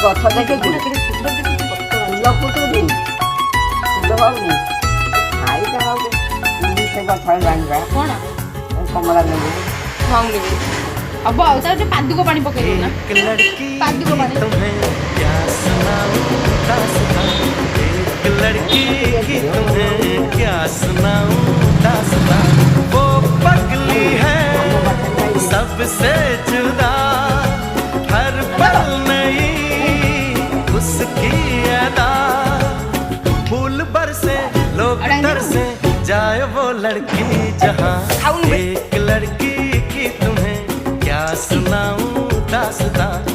ଗଛ ଦେଖିଛୁ ଫୁଲ ଫୁଟୁନି ଫୁଲ ହଉନି ଖାଇଟା ହଉ ସେ ଗଛରେ ଜାଣିବା କଣ କମଳା ନେବୁ ଭାଙ୍ଗି अब ଆଉ ତା ପାଦୁକ ପାଣି ପକେଇ ନା ପାଦୁକ ପାଣି लड़की की तुम्हें क्या सुनाऊं दास्तां वो पगली है सबसे जुदा हर पल नई उसकी अदा फूल बरसे लोग तरसे जाए वो लड़की जहां एक लड़की की तुम्हें क्या सुनाऊं दास्तां